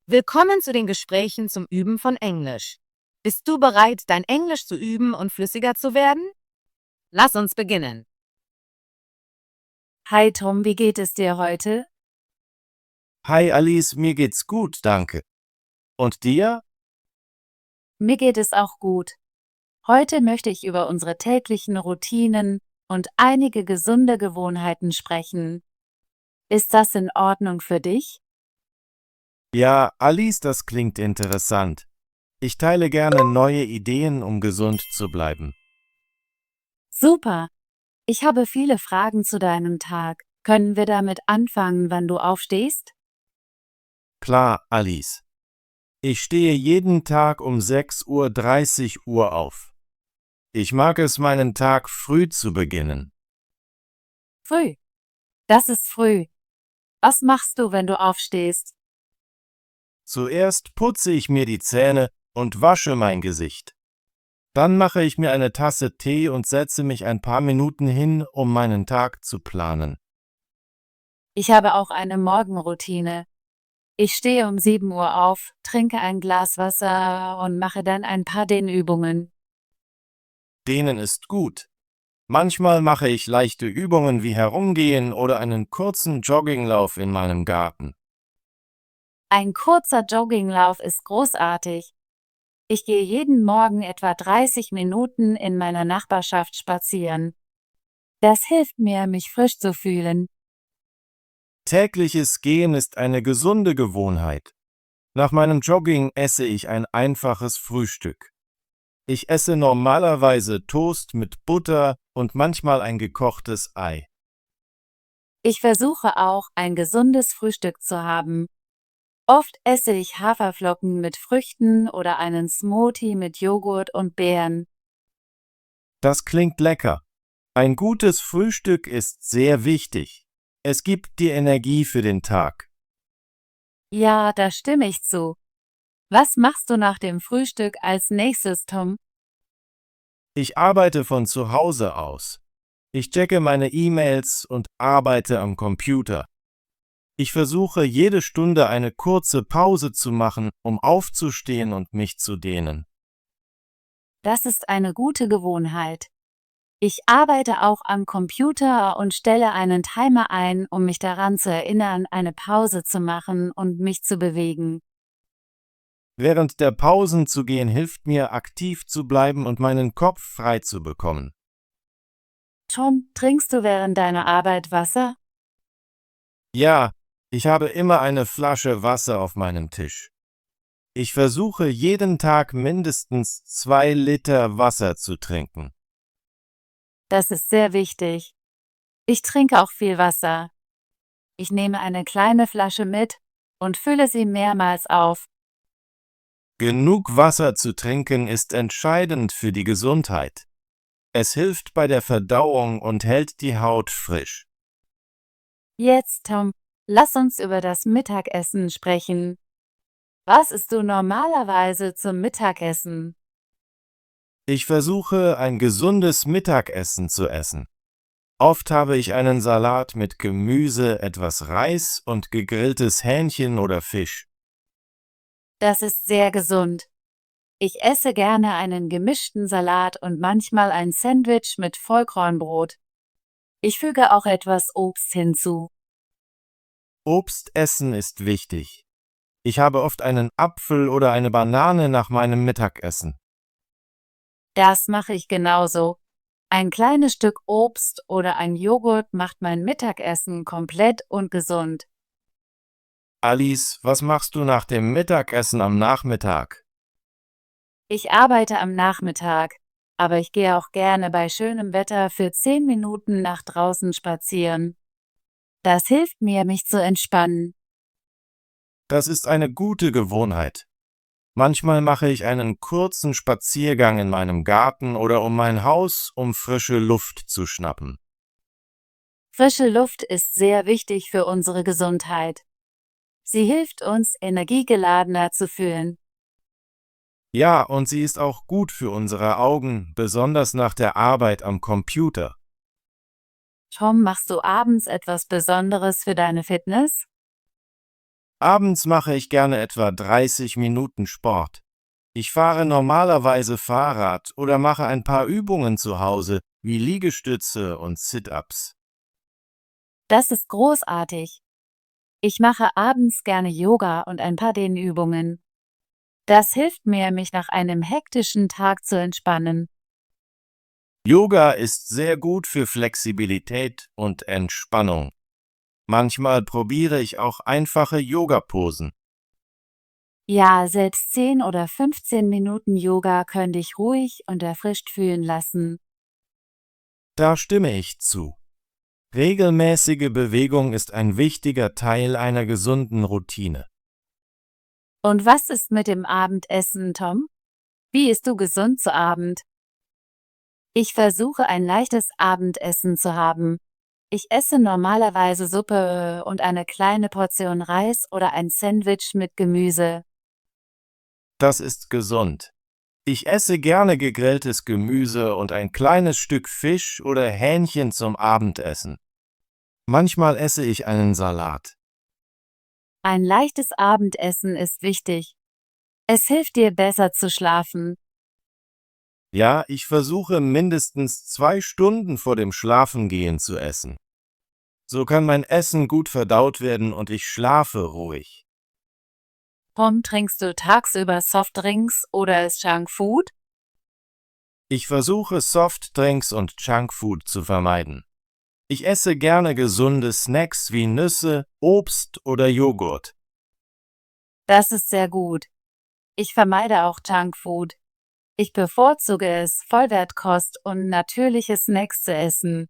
Willkommen zu den Gesprächen zum Üben von Englisch. Bist du bereit, dein Englisch zu üben und flüssiger zu werden? Lass uns beginnen. Hi Tom, wie geht es dir heute? Hi Alice, mir geht's gut, danke. Und dir? Mir geht es auch gut. Heute möchte ich über unsere täglichen Routinen und einige gesunde Gewohnheiten sprechen. Ist das in Ordnung für dich? Ja, Alice, das klingt interessant. Ich teile gerne neue Ideen, um gesund zu bleiben. Super. Ich habe viele Fragen zu deinem Tag. Können wir damit anfangen, wann du aufstehst? Klar, Alice. Ich stehe jeden Tag um 6:30 Uhr auf. Ich mag es, meinen Tag früh zu beginnen. Früh. Das ist früh. Was machst du, wenn du aufstehst? Zuerst putze ich mir die Zähne und wasche mein Gesicht. Dann mache ich mir eine Tasse Tee und setze mich ein paar Minuten hin, um meinen Tag zu planen. Ich habe auch eine Morgenroutine. Ich stehe um 7 Uhr auf, trinke ein Glas Wasser und mache dann ein paar Dehnübungen. Dehnen ist gut. Manchmal mache ich leichte Übungen wie Herumgehen oder einen kurzen Jogginglauf in meinem Garten. Ein kurzer Jogginglauf ist großartig. Ich gehe jeden Morgen etwa 30 Minuten in meiner Nachbarschaft spazieren. Das hilft mir, mich frisch zu fühlen. Tägliches Gehen ist eine gesunde Gewohnheit. Nach meinem Jogging esse ich ein einfaches Frühstück. Ich esse normalerweise Toast mit Butter und manchmal ein gekochtes Ei. Ich versuche auch, ein gesundes Frühstück zu haben. Oft esse ich Haferflocken mit Früchten oder einen Smoothie mit Joghurt und Beeren. Das klingt lecker. Ein gutes Frühstück ist sehr wichtig. Es gibt dir Energie für den Tag. Ja, da stimme ich zu. Was machst du nach dem Frühstück als nächstes, Tom? Ich arbeite von zu Hause aus. Ich checke meine E-Mails und arbeite am Computer. Ich versuche jede Stunde eine kurze Pause zu machen, um aufzustehen und mich zu dehnen. Das ist eine gute Gewohnheit. Ich arbeite auch am Computer und stelle einen Timer ein, um mich daran zu erinnern, eine Pause zu machen und mich zu bewegen. Während der Pausen zu gehen hilft mir, aktiv zu bleiben und meinen Kopf frei zu bekommen. Tom, trinkst du während deiner Arbeit Wasser? Ja, ich habe immer eine Flasche Wasser auf meinem Tisch. Ich versuche jeden Tag mindestens 2 Liter Wasser zu trinken. Das ist sehr wichtig. Ich trinke auch viel Wasser. Ich nehme eine kleine Flasche mit und fülle sie mehrmals auf. Genug Wasser zu trinken ist entscheidend für die Gesundheit. Es hilft bei der Verdauung und hält die Haut frisch. Jetzt, Tom, lass uns über das Mittagessen sprechen. Was isst du normalerweise zum Mittagessen? Ich versuche, ein gesundes Mittagessen zu essen. Oft habe ich einen Salat mit Gemüse, etwas Reis und gegrilltes Hähnchen oder Fisch. Das ist sehr gesund. Ich esse gerne einen gemischten Salat und manchmal ein Sandwich mit Vollkornbrot. Ich füge auch etwas Obst hinzu. Obst essen ist wichtig. Ich habe oft einen Apfel oder eine Banane nach meinem Mittagessen. Das mache ich genauso. Ein kleines Stück Obst oder ein Joghurt macht mein Mittagessen komplett und gesund. Alice, was machst du nach dem Mittagessen am Nachmittag? Ich arbeite am Nachmittag, aber ich gehe auch gerne bei schönem Wetter für 10 Minuten nach draußen spazieren. Das hilft mir, mich zu entspannen. Das ist eine gute Gewohnheit. Manchmal mache ich einen kurzen Spaziergang in meinem Garten oder um mein Haus, um frische Luft zu schnappen. Frische Luft ist sehr wichtig für unsere Gesundheit. Sie hilft uns, energiegeladener zu fühlen. Ja, und sie ist auch gut für unsere Augen, besonders nach der Arbeit am Computer. Tom, machst du abends etwas Besonderes für deine Fitness? Abends mache ich gerne etwa 30 Minuten Sport. Ich fahre normalerweise Fahrrad oder mache ein paar Übungen zu Hause, wie Liegestütze und Sit-ups. Das ist großartig. Ich mache abends gerne Yoga und ein paar Dehnübungen. Das hilft mir, mich nach einem hektischen Tag zu entspannen. Yoga ist sehr gut für Flexibilität und Entspannung. Manchmal probiere ich auch einfache Yoga-Posen. Ja, selbst 10 oder 15 Minuten Yoga können dich ruhig und erfrischt fühlen lassen. Da stimme ich zu. Regelmäßige Bewegung ist ein wichtiger Teil einer gesunden Routine. Und was ist mit dem Abendessen, Tom? Wie isst du gesund zu Abend? Ich versuche ein leichtes Abendessen zu haben. Ich esse normalerweise Suppe und eine kleine Portion Reis oder ein Sandwich mit Gemüse. Das ist gesund. Ich esse gerne gegrilltes Gemüse und ein kleines Stück Fisch oder Hähnchen zum Abendessen. Manchmal esse ich einen Salat. Ein leichtes Abendessen ist wichtig. Es hilft dir besser zu schlafen. Ja, ich versuche mindestens 2 Stunden vor dem Schlafengehen zu essen. So kann mein Essen gut verdaut werden und ich schlafe ruhig. Tom, trinkst du tagsüber Softdrinks oder ist Junkfood? Ich versuche Softdrinks und Junkfood zu vermeiden. Ich esse gerne gesunde Snacks wie Nüsse, Obst oder Joghurt. Das ist sehr gut. Ich vermeide auch Junkfood. Ich bevorzuge es, Vollwertkost und natürliche Snacks zu essen.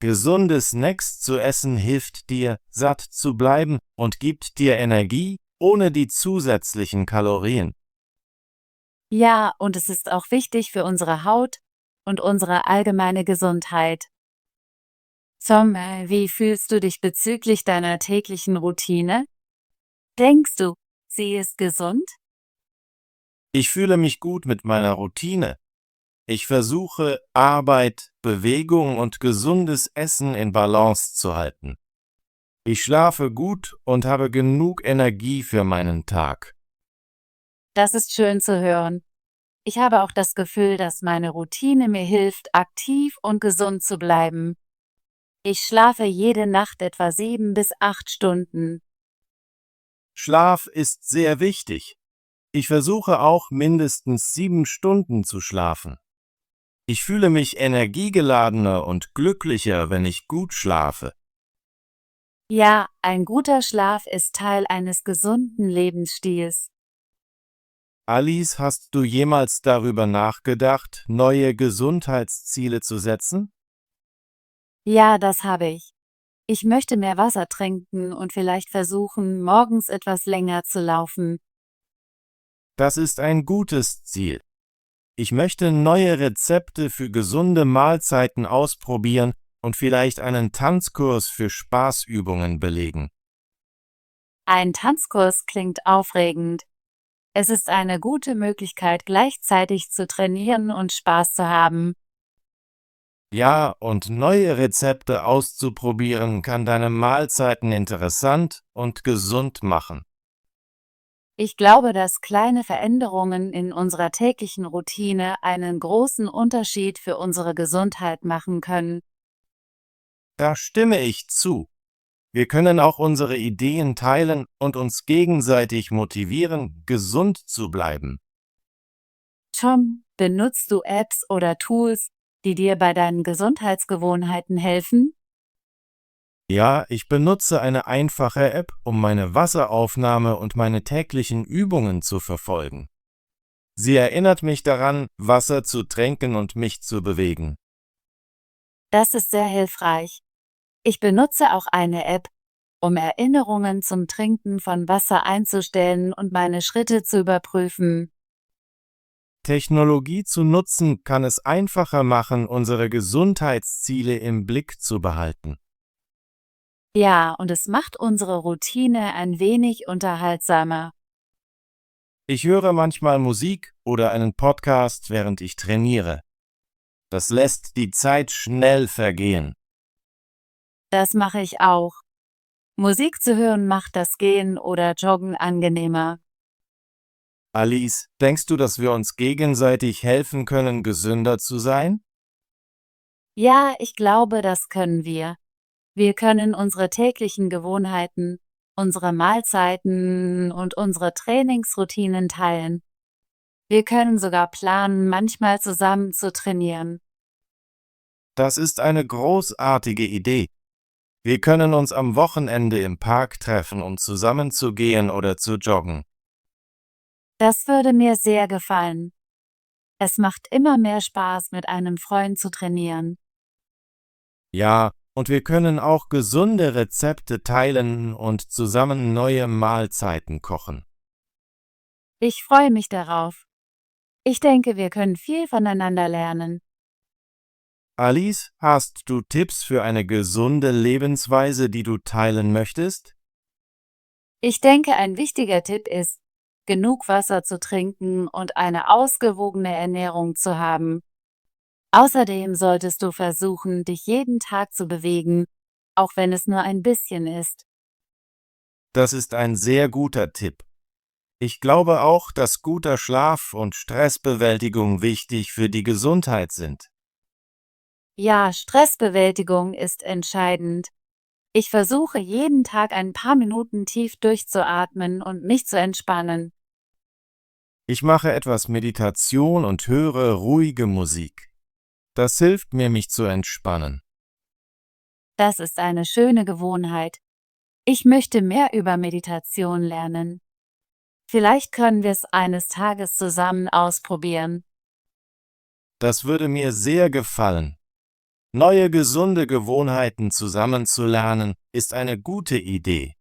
Gesunde Snacks zu essen hilft dir, satt zu bleiben und gibt dir Energie, ohne die zusätzlichen Kalorien. Ja, und es ist auch wichtig für unsere Haut und unsere allgemeine Gesundheit. Tom, wie fühlst du dich bezüglich deiner täglichen Routine? Denkst du, sie ist gesund? Ich fühle mich gut mit meiner Routine. Ich versuche, Arbeit, Bewegung und gesundes Essen in Balance zu halten. Ich schlafe gut und habe genug Energie für meinen Tag. Das ist schön zu hören. Ich habe auch das Gefühl, dass meine Routine mir hilft, aktiv und gesund zu bleiben. Ich schlafe jede Nacht etwa 7 bis 8 Stunden. Schlaf ist sehr wichtig. Ich versuche auch mindestens 7 Stunden zu schlafen. Ich fühle mich energiegeladener und glücklicher, wenn ich gut schlafe. Ja, ein guter Schlaf ist Teil eines gesunden Lebensstils. Alice, hast du jemals darüber nachgedacht, neue Gesundheitsziele zu setzen? Ja, das habe ich. Ich möchte mehr Wasser trinken und vielleicht versuchen, morgens etwas länger zu laufen. Das ist ein gutes Ziel. Ich möchte neue Rezepte für gesunde Mahlzeiten ausprobieren und vielleicht einen Tanzkurs für Spaßübungen belegen. Ein Tanzkurs klingt aufregend. Es ist eine gute Möglichkeit, gleichzeitig zu trainieren und Spaß zu haben. Ja, und neue Rezepte auszuprobieren kann deine Mahlzeiten interessant und gesund machen. Ich glaube, dass kleine Veränderungen in unserer täglichen Routine einen großen Unterschied für unsere Gesundheit machen können. Da stimme ich zu. Wir können auch unsere Ideen teilen und uns gegenseitig motivieren, gesund zu bleiben. Tom, benutzt du Apps oder Tools, die dir bei deinen Gesundheitsgewohnheiten helfen? Ja, ich benutze eine einfache App, um meine Wasseraufnahme und meine täglichen Übungen zu verfolgen. Sie erinnert mich daran, Wasser zu trinken und mich zu bewegen. Das ist sehr hilfreich. Ich benutze auch eine App, um Erinnerungen zum Trinken von Wasser einzustellen und meine Schritte zu überprüfen. Technologie zu nutzen kann es einfacher machen, unsere Gesundheitsziele im Blick zu behalten. Ja, und es macht unsere Routine ein wenig unterhaltsamer. Ich höre manchmal Musik oder einen Podcast, während ich trainiere. Das lässt die Zeit schnell vergehen. Das mache ich auch. Musik zu hören macht das Gehen oder Joggen angenehmer. Alice, denkst du, dass wir uns gegenseitig helfen können, gesünder zu sein? Ja, ich glaube, das können wir. Wir können unsere täglichen Gewohnheiten, unsere Mahlzeiten und unsere Trainingsroutinen teilen. Wir können sogar planen, manchmal zusammen zu trainieren. Das ist eine großartige Idee. Wir können uns am Wochenende im Park treffen, um zusammen zu gehen oder zu joggen. Das würde mir sehr gefallen. Es macht immer mehr Spaß, mit einem Freund zu trainieren. Ja, und wir können auch gesunde Rezepte teilen und zusammen neue Mahlzeiten kochen. Ich freue mich darauf. Ich denke, wir können viel voneinander lernen. Alice, hast du Tipps für eine gesunde Lebensweise, die du teilen möchtest? Ich denke, ein wichtiger Tipp ist, genug Wasser zu trinken und eine ausgewogene Ernährung zu haben. Außerdem solltest du versuchen, dich jeden Tag zu bewegen, auch wenn es nur ein bisschen ist. Das ist ein sehr guter Tipp. Ich glaube auch, dass guter Schlaf und Stressbewältigung wichtig für die Gesundheit sind. Ja, Stressbewältigung ist entscheidend. Ich versuche jeden Tag ein paar Minuten tief durchzuatmen und mich zu entspannen. Ich mache etwas Meditation und höre ruhige Musik. Das hilft mir, mich zu entspannen. Das ist eine schöne Gewohnheit. Ich möchte mehr über Meditation lernen. Vielleicht können wir es eines Tages zusammen ausprobieren. Das würde mir sehr gefallen. Neue gesunde Gewohnheiten zusammenzulernen, ist eine gute Idee.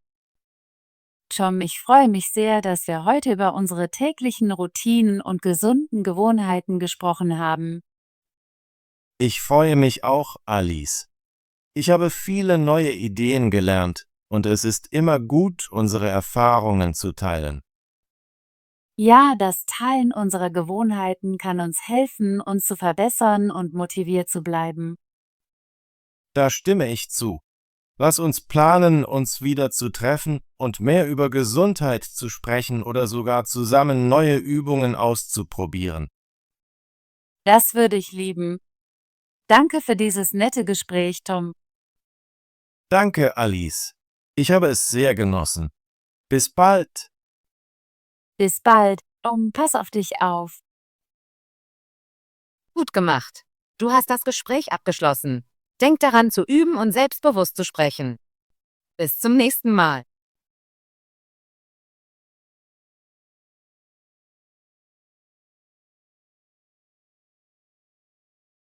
Tom, ich freue mich sehr, dass wir heute über unsere täglichen Routinen und gesunden Gewohnheiten gesprochen haben. Ich freue mich auch, Alice. Ich habe viele neue Ideen gelernt und es ist immer gut, unsere Erfahrungen zu teilen. Ja, das Teilen unserer Gewohnheiten kann uns helfen, uns zu verbessern und motiviert zu bleiben. Da stimme ich zu. Lass uns planen, uns wieder zu treffen und mehr über Gesundheit zu sprechen oder sogar zusammen neue Übungen auszuprobieren. Das würde ich lieben. Danke für dieses nette Gespräch, Tom. Danke, Alice. Ich habe es sehr genossen. Bis bald. Bis bald. Tom, pass auf dich auf. Gut gemacht. Du hast das Gespräch abgeschlossen. Denk daran zu üben und selbstbewusst zu sprechen. Bis zum nächsten Mal.